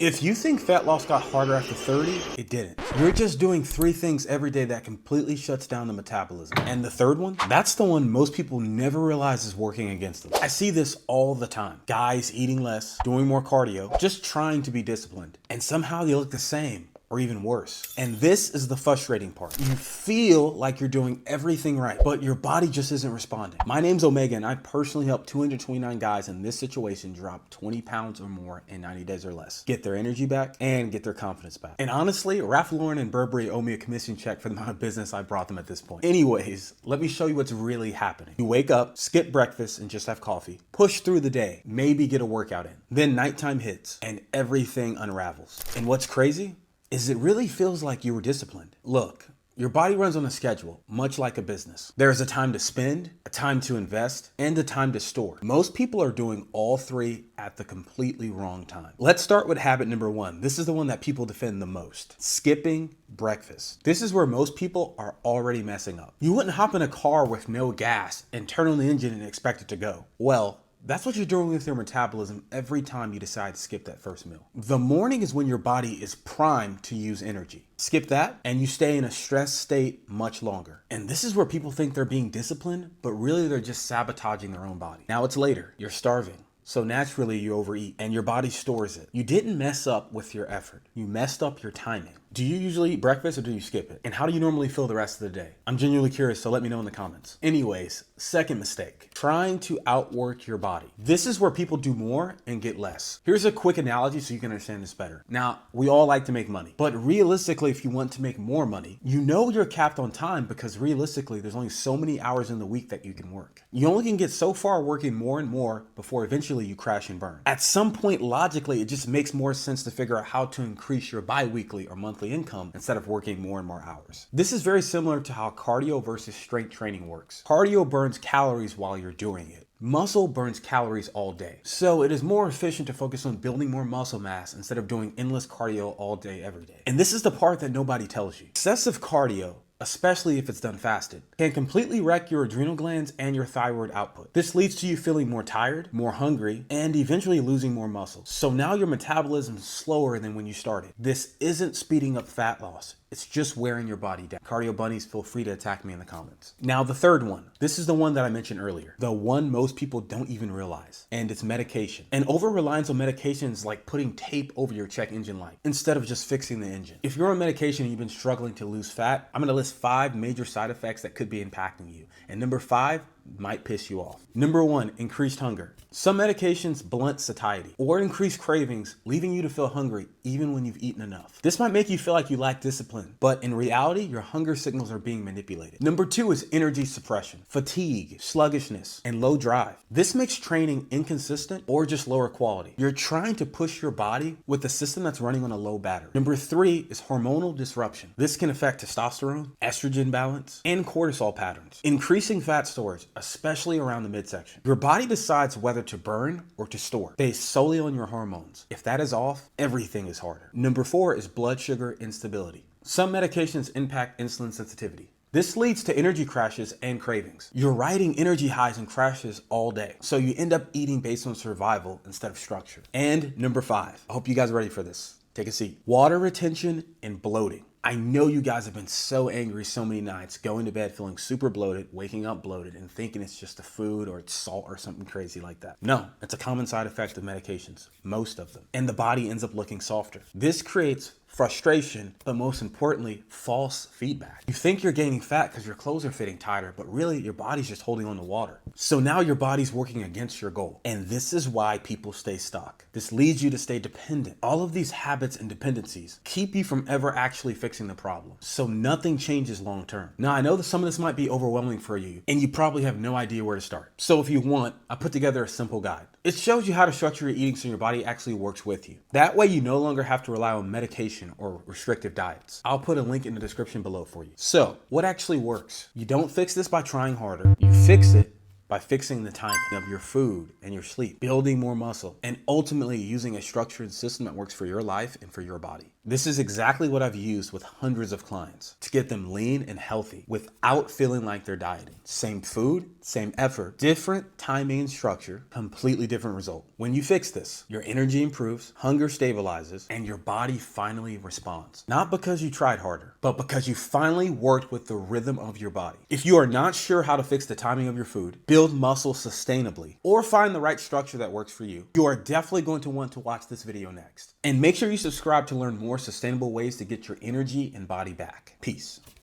If you think fat loss got harder after 30, it didn't. You're just doing 3 things every day that completely shuts down the metabolism. And the third one, that's the one most people never realize is working against them. I see this all the time. Guys eating less, doing more cardio, just trying to be disciplined. And somehow they look the same, or even worse. And this is the frustrating part. You feel like you're doing everything right, but your body just isn't responding. My name's Omega, and I personally helped 229 guys in this situation drop 20 pounds or more in 90 days or less, get their energy back, and get their confidence back. And honestly, Ralph Lauren and Burberry owe me a commission check for the amount of business I brought them at this point. Anyways, let me show you what's really happening. You wake up, skip breakfast, and just have coffee. Push through the day, maybe get a workout in. Then nighttime hits, and everything unravels. And what's crazy is it really feels like you were disciplined. Look, your body runs on a schedule, much like a business. There's a time to spend, a time to invest, and a time to store. Most people are doing all 3 at the completely wrong time. Let's start with habit number 1. This is the one that people defend the most. Skipping breakfast. This is where most people are already messing up. You wouldn't hop in a car with no gas and turn on the engine and expect it to go. Well, that's what you're doing with your metabolism every time you decide to skip that first meal. The morning is when your body is primed to use energy. Skip that and you stay in a stress state much longer. And this is where people think they're being disciplined, but really they're just sabotaging their own body. Now it's later, you're starving. So naturally you overeat and your body stores it. You didn't mess up with your effort. You messed up your timing. Do you usually eat breakfast or do you skip it? And how do you normally feel the rest of the day? I'm genuinely curious, so let me know in the comments. Anyways, second mistake, trying to outwork your body. This is where people do more and get less. Here's a quick analogy so you can understand this better. Now, we all like to make money, but realistically, if you want to make more money, you know you're capped on time because realistically, there's only so many hours in the week that you can work. You only can get so far working more and more before eventually you crash and burn. At some point, logically, it just makes more sense to figure out how to increase your bi-weekly or monthly income instead of working more and more hours. This is very similar to how cardio versus strength training works. Cardio burns calories while you're doing it. Muscle burns calories all day. So it is more efficient to focus on building more muscle mass instead of doing endless cardio all day, every day. And this is the part that nobody tells you. Excessive cardio, especially if it's done fasted, can completely wreck your adrenal glands and your thyroid output. This leads to you feeling more tired, more hungry, and eventually losing more muscle. So now your metabolism is slower than when you started. This isn't speeding up fat loss. It's just wearing your body down. Cardio bunnies, feel free to attack me in the comments. Now the third one. This is the one that I mentioned earlier. The one most people don't even realize. And it's medication. And over-reliance on medication is like putting tape over your check engine light instead of just fixing the engine. If you're on medication and you've been struggling to lose fat, I'm gonna list 5 major side effects that could be impacting you. And number 5 might piss you off. Number 1, increased hunger. Some medications blunt satiety or increase cravings, leaving you to feel hungry even when you've eaten enough. This might make you feel like you lack discipline, but in reality, your hunger signals are being manipulated. Number 2 is energy suppression, fatigue, sluggishness, and low drive. This makes training inconsistent or just lower quality. You're trying to push your body with a system that's running on a low battery. Number 3 is hormonal disruption. This can affect testosterone, estrogen balance, and cortisol patterns, increasing fat storage, especially around the midsection. Your body decides whether to burn or to store based solely on your hormones. If that is off, everything is harder. Number 4 is blood sugar instability. Some medications impact insulin sensitivity. This leads to energy crashes and cravings. You're riding energy highs and crashes all day, so you end up eating based on survival instead of structure. And number 5, I hope you guys are ready for this. Take a seat. Water retention and bloating. I know you guys have been so angry so many nights, going to bed feeling super bloated, waking up bloated, and thinking it's just the food or it's salt or something crazy like that. No, it's a common side effect of medications, most of them. And the body ends up looking softer. This creates frustration, but most importantly, false feedback. You think you're gaining fat because your clothes are fitting tighter, but really your body's just holding on to water. So now your body's working against your goal. And this is why people stay stuck. This leads you to stay dependent. All of these habits and dependencies keep you from ever actually fixing the problem. So nothing changes long term. Now I know that some of this might be overwhelming for you and you probably have no idea where to start. So if you want, I put together a simple guide. It shows you how to structure your eating so your body actually works with you. That way you no longer have to rely on medication or restrictive diets. I'll put a link in the description below for you. So what actually works? You don't fix this by trying harder. You fix it by fixing the timing of your food and your sleep, building more muscle, and ultimately using a structured system that works for your life and for your body. This is exactly what I've used with hundreds of clients to get them lean and healthy without feeling like they're dieting. Same food, same effort, different timing and structure, completely different result. When you fix this, your energy improves, hunger stabilizes, and your body finally responds. Not because you tried harder, but because you finally worked with the rhythm of your body. If you are not sure how to fix the timing of your food, build muscle sustainably, or find the right structure that works for you, you are definitely going to want to watch this video next. And make sure you subscribe to learn more sustainable ways to get your energy and body back. Peace.